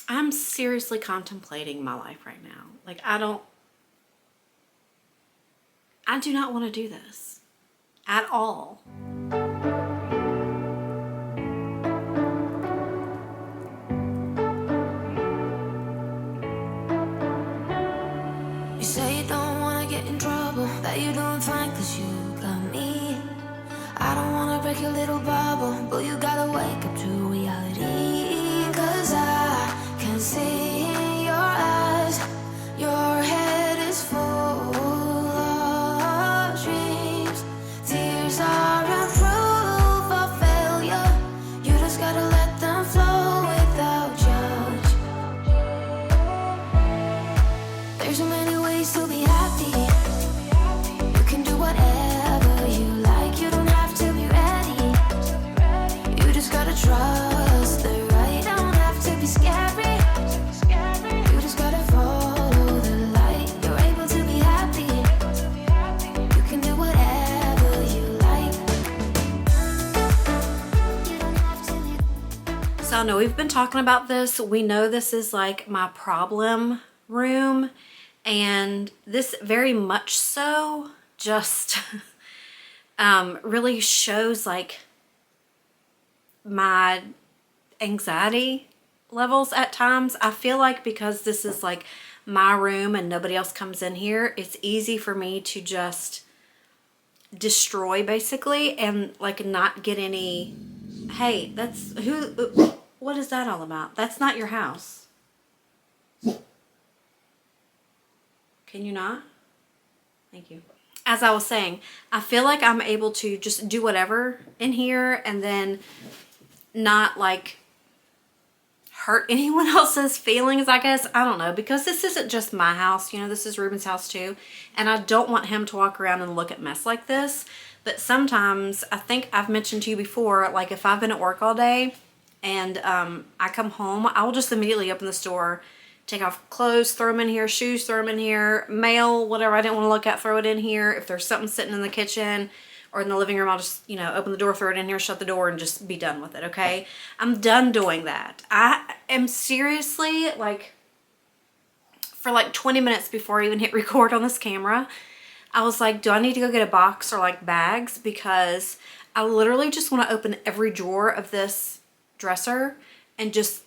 I'm seriously contemplating my life right now. Like, I do not want to do this at all. You say you don't wanna get in trouble, that you're doing fine cause you got me. I don't wanna break your little bubble, but you gotta wake up to reality. Cause I can see in your eyes, your head is full of dreams. Tears are a proof of failure, you just gotta let them flow without judge. There's so many ways to be happy, you can do whatever you like, you don't have to be ready, you just gotta trust the right, don't have to be scary, you just gotta follow the light, you're able to be happy, you can do whatever you like, you don't have to be. So I know we've been talking about this. We know this is like my problem room, and this very much so just really shows like my anxiety levels at times. I feel like because this is like my room and nobody else comes in here, it's easy for me to just destroy basically and like not get any. Hey, that's what is that all about? That's not your house. Can you not? Thank you. As I was saying, I feel like I'm able to just do whatever in here and then not like hurt anyone else's feelings, I guess. I don't know, because this isn't just my house, you know, this is Ruben's house too. And I don't want him to walk around and look at mess like this. But sometimes, I think I've mentioned to you before, like if I've been at work all day and I come home, I will just immediately open the store, take off clothes, throw them in here, shoes, throw them in here, mail, whatever I didn't want to look at, throw it in here. If there's something sitting in the kitchen or in the living room, I'll just, you know, open the door, throw it in here, shut the door, and just be done with it, okay? I'm done doing that. I am seriously, like, for like 20 minutes before I even hit record on this camera, I was like, do I need to go get a box or like bags? Because I literally just want to open every drawer of this dresser and just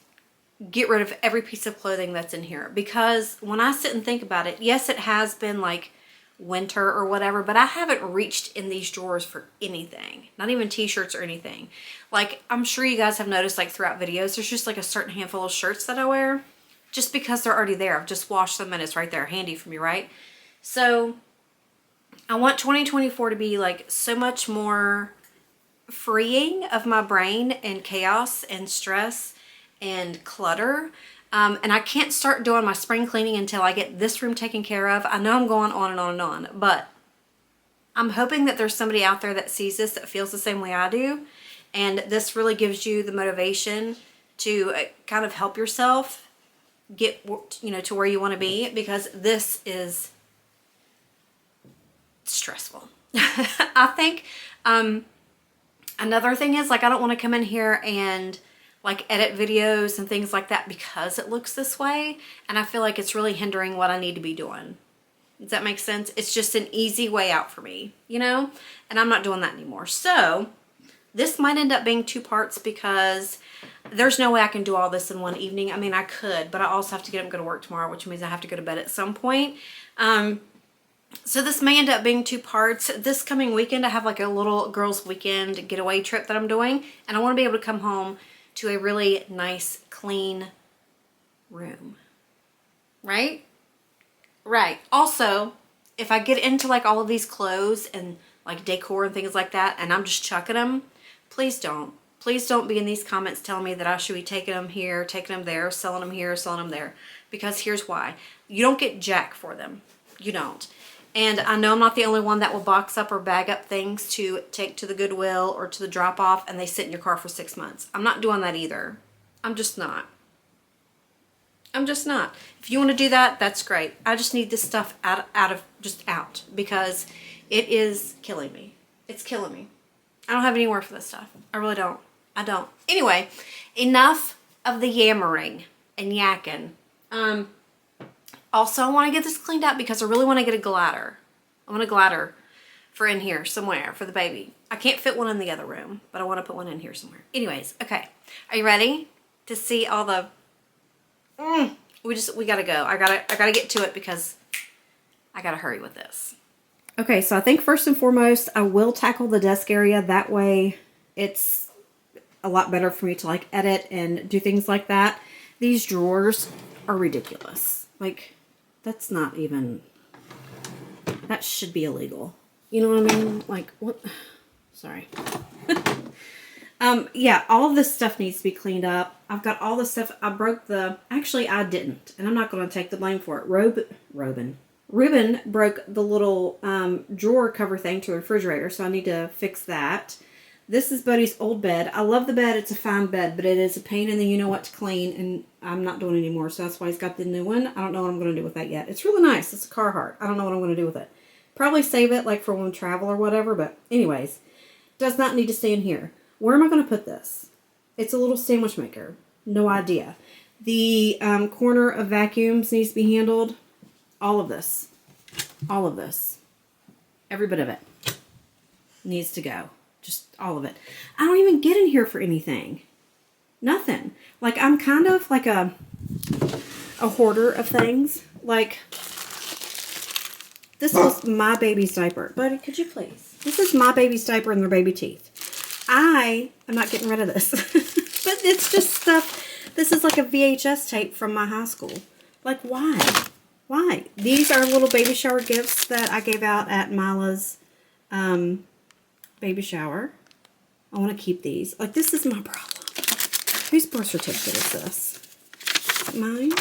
get rid of every piece of clothing that's in here. Because when I sit and think about it, yes, it has been like winter or whatever, but I haven't reached in these drawers for anything, not even t-shirts or anything. Like, I'm sure you guys have noticed, like throughout videos, there's just like a certain handful of shirts that I wear just because they're already there. I've just washed them and it's right there handy for me, right? So I want 2024 to be like so much more freeing of my brain and chaos and stress and clutter. And I can't start doing my spring cleaning until I get this room taken care of. I know I'm going on and on and on, but I'm hoping that there's somebody out there that sees this that feels the same way I do. And this really gives you the motivation to kind of help yourself get, you know, to where you want to be, because this is stressful. I think another thing is, like, I don't want to come in here and like edit videos and things like that because it looks this way, and I feel like it's really hindering what I need to be doing. Does that make sense? It's just an easy way out for me, you know, and I'm not doing that anymore. So this might end up being 2 parts because there's no way I can do all this in one evening. I mean, I could, but I also have to get up and go to work tomorrow, which means I have to go to bed at some point. So this may end up being 2 parts. This coming weekend, I have like a little girls' weekend getaway trip that I'm doing, and I want to be able to come home to a really nice, clean room. Right? Right. Also, if I get into like all of these clothes and like decor and things like that, and I'm just chucking them, please don't. Please don't be in these comments telling me that I should be taking them here, taking them there, selling them here, selling them there. Because here's why. You don't get jack for them. You don't. And I know I'm not the only one that will box up or bag up things to take to the Goodwill or to the drop off and they sit in your car for 6 months. I'm not doing that either. I'm just not. I'm just not. If you want to do that, that's great. I just need this stuff out because it is killing me. It's killing me. I don't have any word for this stuff. I really don't. I don't. Anyway, enough of the yammering and yakking. Also, I want to get this cleaned up because I really want to get a glider. I want a glider for in here somewhere for the baby. I can't fit one in the other room, but I want to put one in here somewhere. Anyways, okay. Are you ready to see all the... We gotta go. I gotta get to it because I gotta hurry with this. Okay, so I think first and foremost, I will tackle the desk area. That way it's a lot better for me to like edit and do things like that. These drawers are ridiculous. Like, that's not even... That should be illegal. You know what I mean? Like, what? Sorry. Yeah, all of this stuff needs to be cleaned up. I've got all this stuff. I broke the... Actually, I didn't. And I'm not going to take the blame for it. Ruben broke the little drawer cover thing to the refrigerator, so I need to fix that. This is Buddy's old bed. I love the bed. It's a fine bed, but it is a pain in the you-know-what to clean, and I'm not doing it anymore, so that's why he's got the new one. I don't know what I'm going to do with that yet. It's really nice. It's a Carhartt. I don't know what I'm going to do with it. Probably save it, like, for when we travel or whatever, but anyways. Does not need to stay in here. Where am I going to put this? It's a little sandwich maker. No idea. The corner of vacuums needs to be handled. All of this. All of this. Every bit of it needs to go. Just all of it. I don't even get in here for anything. Nothing. Like, I'm kind of like a hoarder of things. Like, this was my baby's diaper. Buddy, could you please? This is my baby's diaper and their baby teeth. I am not getting rid of this. But it's just stuff. This is like a VHS tape from my high school. Like, why? Why? These are little baby shower gifts that I gave out at Mila's baby shower. I want to keep these. Like, this is my problem. Whose birth certificate is this? Mine?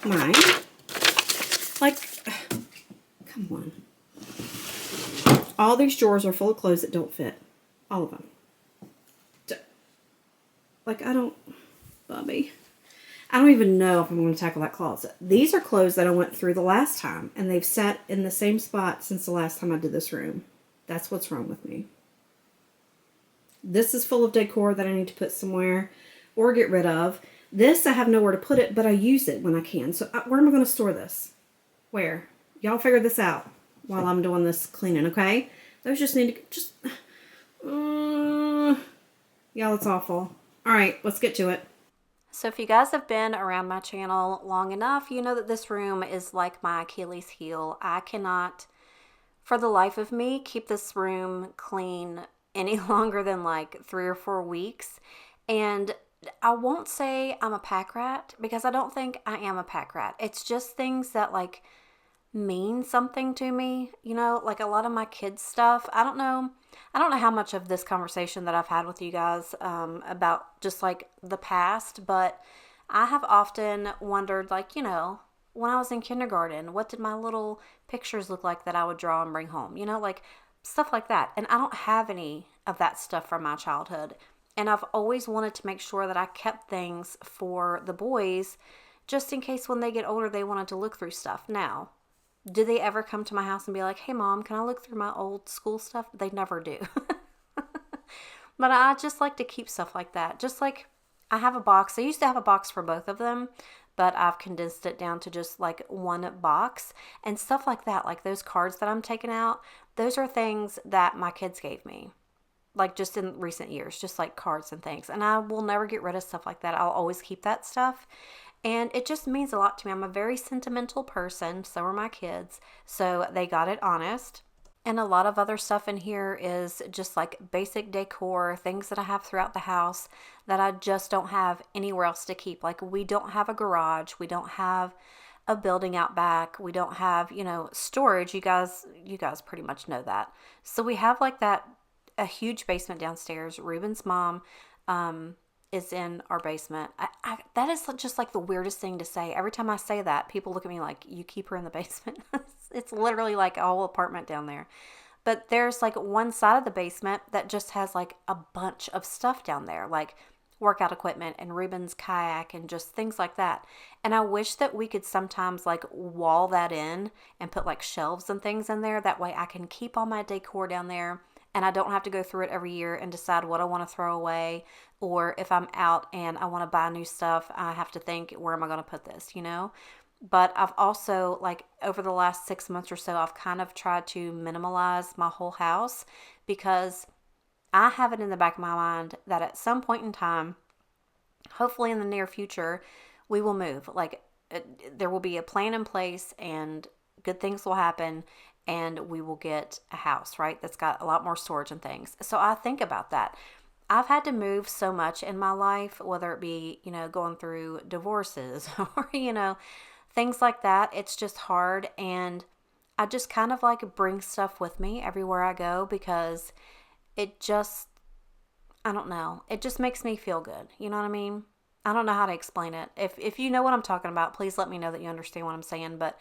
Mine? Like, come on. All these drawers are full of clothes that don't fit. All of them. Like, Bobby. I don't even know if I'm going to tackle that closet. These are clothes that I went through the last time, and they've sat in the same spot since the last time I did this room. That's what's wrong with me. This is full of decor that I need to put somewhere or get rid of. This, I have nowhere to put it, but I use it when I can. So where am I going to store this? Where? Y'all figure this out while I'm doing this cleaning, okay? Those just need to... Y'all, it's awful. All right, let's get to it. So if you guys have been around my channel long enough, you know that this room is like my Achilles heel. I cannot, for the life of me, keep this room clean any longer than like 3 or 4 weeks. And I won't say I'm a pack rat because I don't think I am a pack rat. It's just things that like mean something to me, you know, like a lot of my kids' stuff. I don't know how much of this conversation that I've had with you guys about just like the past, but I have often wondered, like, you know, when I was in kindergarten, what did my little pictures look like that I would draw and bring home, you know, like stuff like that. And I don't have any of that stuff from my childhood. And I've always wanted to make sure that I kept things for the boys just in case when they get older they wanted to look through stuff. Now, do they ever come to my house and be like, hey, Mom, can I look through my old school stuff? They never do. But I just like to keep stuff like that. Just like I have a box. I used to have a box for both of them, but I've condensed it down to just like one box. And stuff like that, like those cards that I'm taking out, those are things that my kids gave me. Like just in recent years, just like cards and things. And I will never get rid of stuff like that. I'll always keep that stuff. And it just means a lot to me. I'm a very sentimental person. So are my kids. So they got it honest. And a lot of other stuff in here is just like basic decor, things that I have throughout the house that I just don't have anywhere else to keep. Like we don't have a garage. We don't have a building out back. We don't have, you know, storage. You guys pretty much know that. So we have like a huge basement downstairs. Ruben's mom, is in our basement. That is just like the weirdest thing to say. Every time I say that, people look at me like, you keep her in the basement? It's literally like a whole apartment down there. But there's like one side of the basement that just has like a bunch of stuff down there, like workout equipment and Ruben's kayak and just things like that. And I wish that we could sometimes like wall that in and put like shelves and things in there. That way I can keep all my decor down there and I don't have to go through it every year and decide what I want to throw away, or if I'm out and I want to buy new stuff, I have to think, where am I going to put this, you know? But I've also, like, over the last 6 months or so, I've kind of tried to minimalize my whole house, because I have it in the back of my mind that at some point in time, hopefully in the near future, we will move. Like, there will be a plan in place and good things will happen, and we will get a house, right? That's got a lot more storage and things. So I think about that. I've had to move so much in my life, whether it be, you know, going through divorces or, you know, things like that. It's just hard. And I just kind of like bring stuff with me everywhere I go, because it just, I don't know, it just makes me feel good. You know what I mean? I don't know how to explain it. If you know what I'm talking about, please let me know that you understand what I'm saying. But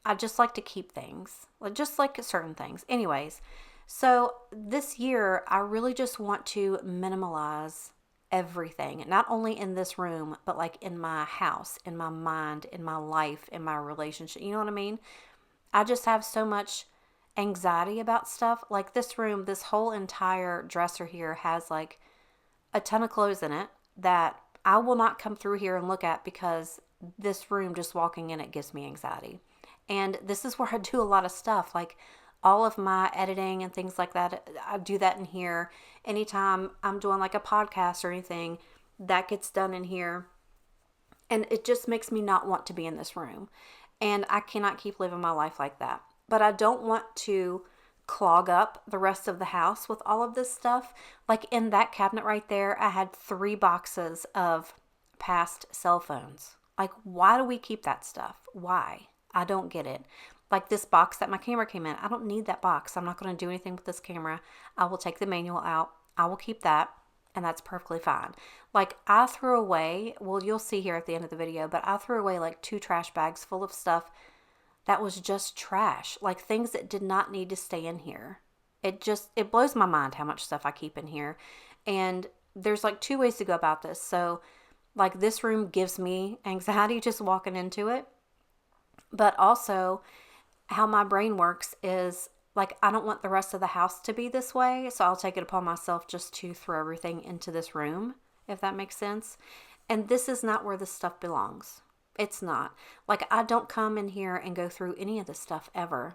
I just like to keep things, just like certain things. Anyways, so this year, I really just want to minimalize everything, not only in this room, but like in my house, in my mind, in my life, in my relationship. You know what I mean? I just have so much anxiety about stuff. Like this room, this whole entire dresser here has like a ton of clothes in it that I will not come through here and look at, because this room, just walking in it, gives me anxiety. And this is where I do a lot of stuff, like all of my editing and things like that. I do that in here. Anytime I'm doing like a podcast or anything, that gets done in here. And it just makes me not want to be in this room. And I cannot keep living my life like that. But I don't want to clog up the rest of the house with all of this stuff. Like in that cabinet right there, I had 3 boxes of past cell phones. Like, why do we keep that stuff? Why? I don't get it. Like this box that my camera came in, I don't need that box. I'm not going to do anything with this camera. I will take the manual out. I will keep that, and that's perfectly fine. Like I threw away, well, you'll see here at the end of the video, but I threw away like 2 trash bags full of stuff that was just trash, like things that did not need to stay in here. It blows my mind how much stuff I keep in here. And there's like 2 ways to go about this. So like this room gives me anxiety just walking into it. But also how my brain works is like, I don't want the rest of the house to be this way. So I'll take it upon myself just to throw everything into this room, if that makes sense. And this is not where this stuff belongs. It's not. Like, I don't come in here and go through any of this stuff ever.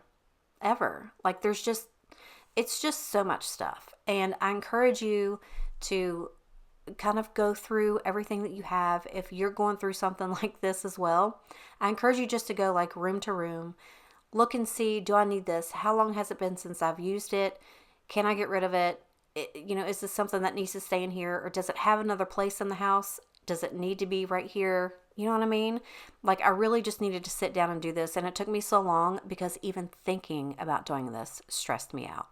Ever. Like, it's just so much stuff. And I encourage you to kind of go through everything that you have. If you're going through something like this as well, I encourage you just to go like room to room, look and see, do I need this? How long has it been since I've used it? Can I get rid of it? Is this something that needs to stay in here, or does it have another place in the house? Does it need to be right here? You know what I mean? Like, I really just needed to sit down and do this. And it took me so long, because even thinking about doing this stressed me out.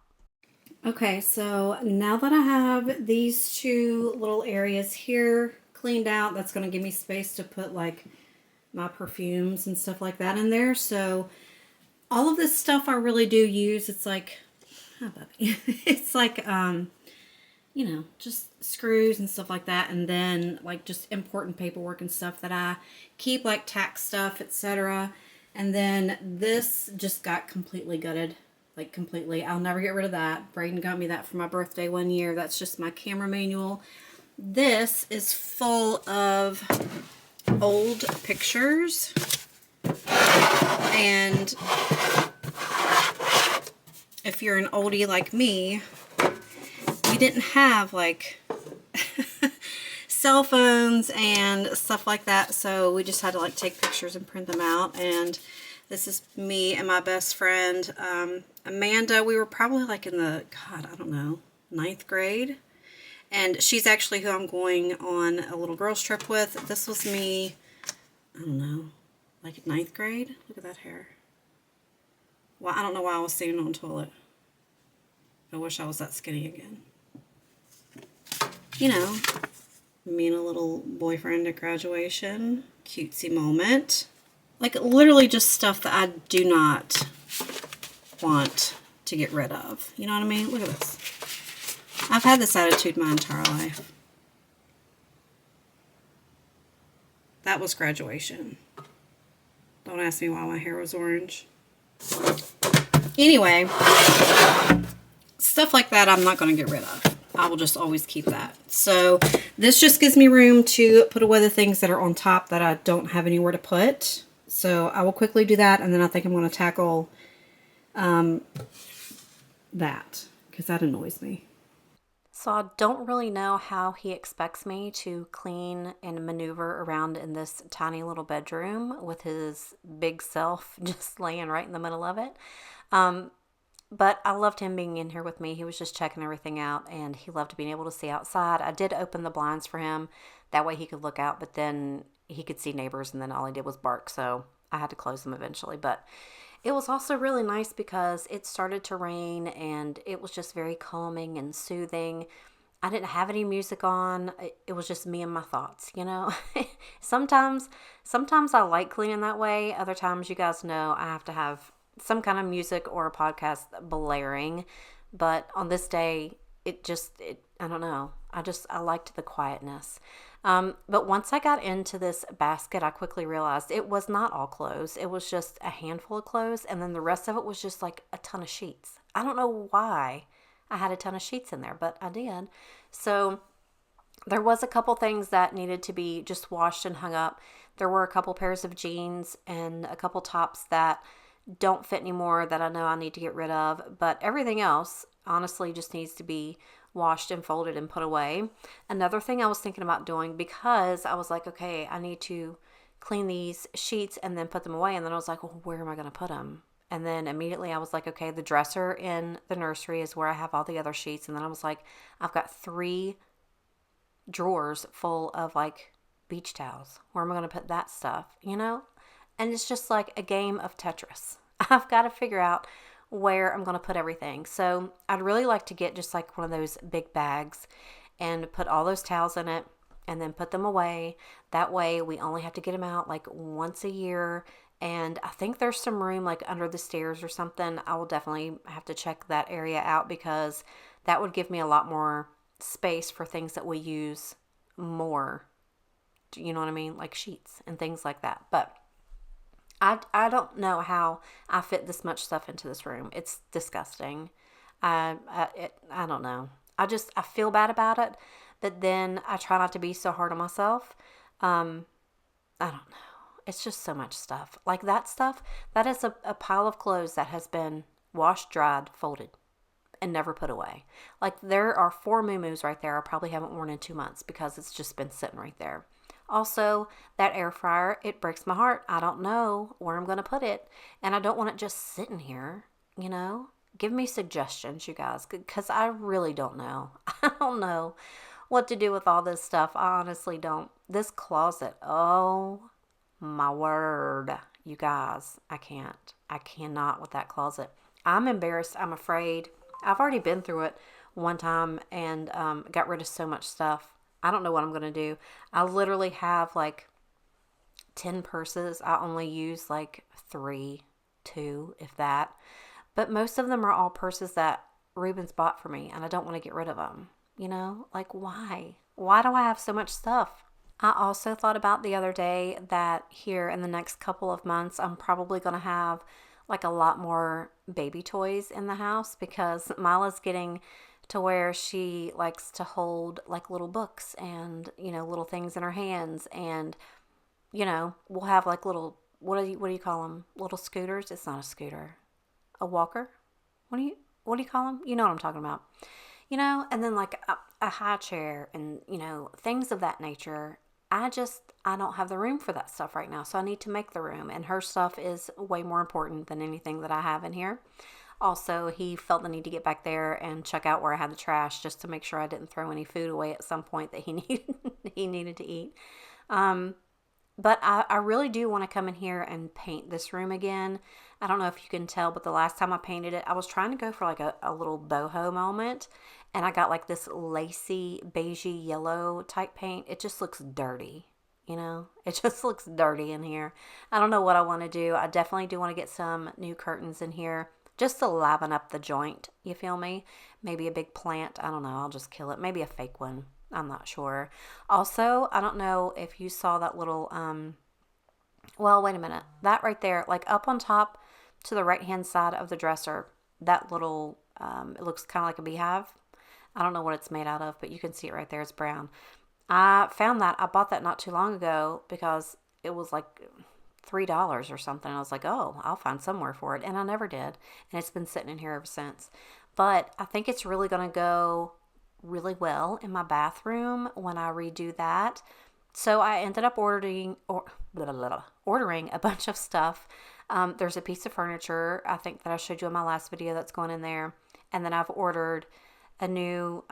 Okay, so now that I have these 2 little areas here cleaned out, that's going to give me space to put like my perfumes and stuff like that in there. So all of this stuff I really do use. It's like, oh, puppy. It's like, just screws and stuff like that. And then like just important paperwork and stuff that I keep, like tax stuff, etc. And then this just got completely gutted. Like completely. I'll never get rid of that. Braden got me that for my birthday one year. That's just my camera manual. This is full of old pictures. And if you're an oldie like me, we didn't have like cell phones and stuff like that. So we just had to like take pictures and print them out. And this is me and my best friend, Amanda. We were probably like in the, God, I don't know, 9th grade. And she's actually who I'm going on a little girls trip with. This was me, I don't know, like 9th grade. Look at that hair. Well, I don't know why I was sitting on the toilet. I wish I was that skinny again. You know, me and a little boyfriend at graduation. Cutesy moment. Like literally just stuff that I do not want to get rid of. You know what I mean? Look at this. I've had this attitude my entire life. That was graduation. Don't ask me why my hair was orange. Anyway, stuff like that I'm not going to get rid of. I will just always keep that. So this just gives me room to put away the things that are on top that I don't have anywhere to put. So I will quickly do that, and then I think I'm going to tackle that, because that annoys me. So I don't really know how he expects me to clean and maneuver around in this tiny little bedroom with his big self just laying right in the middle of it. But I loved him being in here with me. He was just checking everything out, and he loved being able to see outside. I did open the blinds for him. That way he could look out, but then he could see neighbors, and then all he did was bark. So I had to close them eventually. But it was also really nice because it started to rain, and it was just very calming and soothing. I didn't have any music on. It was just me and my thoughts, you know. sometimes I like cleaning that way. Other times, you guys know, I have to have some kind of music or a podcast blaring. But on this day, I don't know. I liked the quietness. But once I got into this basket, I quickly realized it was not all clothes. It was just a handful of clothes, and then the rest of it was just like a ton of sheets. I don't know why I had a ton of sheets in there, but I did. So there was a couple things that needed to be just washed and hung up. There were a couple pairs of jeans and a couple tops that don't fit anymore that I know I need to get rid of, but everything else honestly just needs to be washed and folded and put away. Another thing I was thinking about doing, because I was like, okay, I need to clean these sheets and then put them away, and then I was like, well, where am I going to put them? And then immediately I was like, okay, the dresser in the nursery is where I have all the other sheets. And then I was like, I've got 3 drawers full of like beach towels. Where am I going to put that stuff, you know? And it's just like a game of Tetris. I've got to figure out where I'm going to put everything. So I'd really like to get just like one of those big bags and put all those towels in it and then put them away. That way we only have to get them out like once a year. And I think there's some room like under the stairs or something. I will definitely have to check that area out, because that would give me a lot more space for things that we use more. You know what I mean? Like sheets and things like that. But I don't know how I fit this much stuff into this room. It's disgusting. I don't know. I feel bad about it, but then I try not to be so hard on myself. I don't know. It's just so much stuff. Like that stuff, that is a pile of clothes that has been washed, dried, folded, and never put away. Like there are 4 muumuus right there I probably haven't worn in 2 months because it's just been sitting right there. Also, that air fryer, it breaks my heart. I don't know where I'm going to put it, and I don't want it just sitting here, you know? Give me suggestions, you guys, because I really don't know. I don't know what to do with all this stuff. I honestly don't. This closet, oh my word, you guys, I can't. I cannot with that closet. I'm embarrassed. I'm afraid. I've already been through it one time and got rid of so much stuff. I don't know what I'm going to do. I literally have like 10 purses. I only use like 3, 2, if that. But most of them are all purses that Ruben's bought for me, and I don't want to get rid of them. You know, like why? Why do I have so much stuff? I also thought about the other day that here in the next couple of months, I'm probably going to have like a lot more baby toys in the house, because Mila's getting to where she likes to hold like little books and, you know, little things in her hands. And, you know, we'll have like little, what do you call them? Little scooters. It's not a scooter. A walker. What do you call them? You know what I'm talking about. You know, and then like a high chair and, you know, things of that nature. I don't have the room for that stuff right now. So I need to make the room, and her stuff is way more important than anything that I have in here. Also, he felt the need to get back there and check out where I had the trash, just to make sure I didn't throw any food away at some point that he needed to eat. But I really do want to come in here and paint this room again. I don't know if you can tell, but the last time I painted it, I was trying to go for like a little boho moment. And I got like this lacy, beigey yellow type paint. It just looks dirty, you know? It just looks dirty in here. I don't know what I want to do. I definitely do want to get some new curtains in here, just to liven up the joint, you feel me? Maybe a big plant. I don't know. I'll just kill it. Maybe a fake one. I'm not sure. Also, I don't know if you saw that little, well, wait a minute. That right there, like up on top to the right-hand side of the dresser, that little It looks kind of like a beehive. I don't know what it's made out of, but you can see it right there. It's brown. I found that. I bought that not too long ago because it was like $3 or something. I was like, oh, I'll find somewhere for it. And I never did. And it's been sitting in here ever since. But I think it's really going to go really well in my bathroom when I redo that. So I ended up ordering a bunch of stuff. There's a piece of furniture, I think, that I showed you in my last video that's going in there. And then I've ordered a new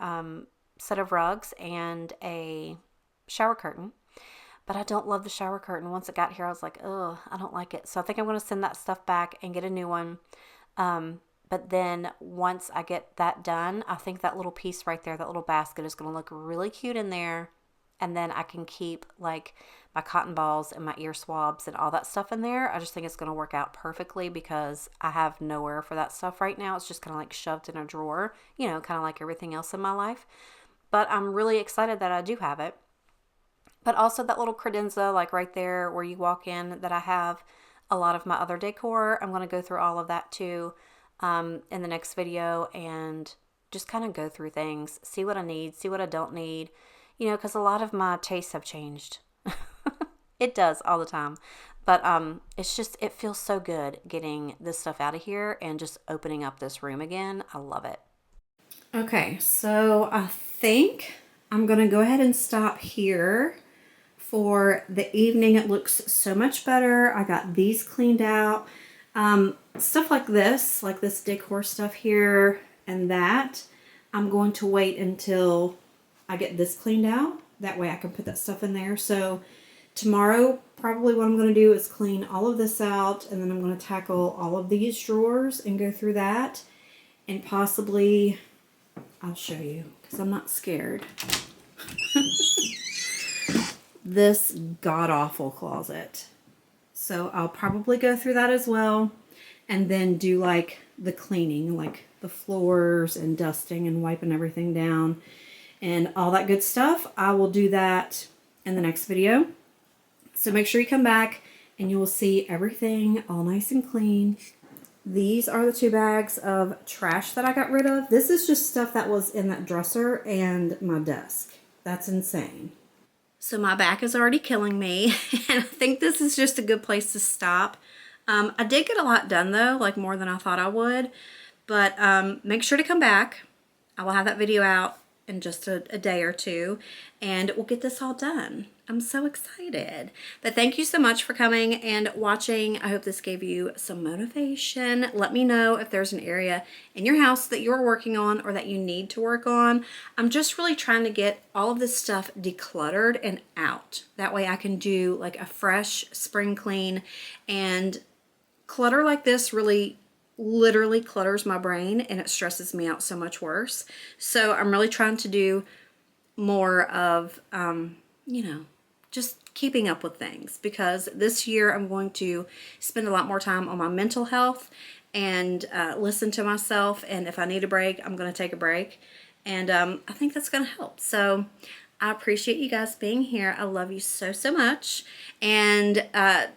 set of rugs and a shower curtain. But I don't love the shower curtain. Once it got here, I was like, oh, I don't like it. So I think I'm going to send that stuff back and get a new one. But then once I get that done, I think that little piece right there, that little basket is going to look really cute in there. And then I can keep like my cotton balls and my ear swabs and all that stuff in there. I just think it's going to work out perfectly because I have nowhere for that stuff right now. It's just kind of like shoved in a drawer, you know, kind of like everything else in my life. But I'm really excited that I do have it. But also that little credenza, like right there where you walk in, that I have a lot of my other decor. I'm going to go through all of that too in the next video and just kind of go through things, see what I need, see what I don't need, you know, because a lot of my tastes have changed. It does all the time. But it's just, it feels so good getting this stuff out of here and just opening up this room again. I love it. Okay, so I think I'm going to go ahead and stop here for the evening. It looks so much better. I got these cleaned out. Stuff like this decor stuff here and that, I'm going to wait until I get this cleaned out. That way I can put that stuff in there. So tomorrow, probably what I'm going to do is clean all of this out, and then I'm going to tackle all of these drawers and go through that. And possibly, I'll show you because I'm not scared. This god-awful closet. So I'll probably go through that as well, and then do like the cleaning, like the floors and dusting and wiping everything down and all that good stuff. I will do that in the next video. So make sure you come back and you will see everything all nice and clean. These are the 2 bags of trash that I got rid of. This is just stuff that was in that dresser and my desk. That's insane. So my back is already killing me, and I think this is just a good place to stop. I did get a lot done though, like more than I thought I would, but make sure to come back. I will have that video out in just a day or two, and we'll get this all done. I'm so excited. But thank you so much for coming and watching. I hope this gave you some motivation. Let me know if there's an area in your house that you're working on or that you need to work on. I'm just really trying to get all of this stuff decluttered and out. That way I can do like a fresh spring clean, and clutter like this really literally clutters my brain and it stresses me out so much worse. So I'm really trying to do more of, you know, just keeping up with things, because this year I'm going to spend a lot more time on my mental health and listen to myself. And if I need a break, I'm going to take a break. And I think that's going to help. So I appreciate you guys being here. I love you so, so much. And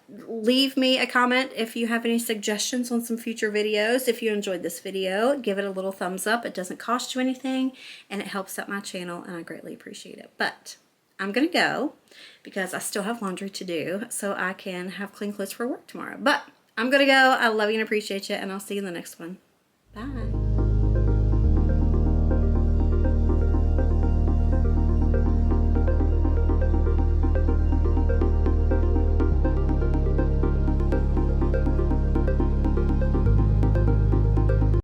leave me a comment if you have any suggestions on some future videos. If you enjoyed this video, give it a little thumbs up. It doesn't cost you anything, and it helps out my channel, and I greatly appreciate it. But I'm going to go because I still have laundry to do so I can have clean clothes for work tomorrow. But I'm going to go. I love you and appreciate you, and I'll see you in the next one. Bye.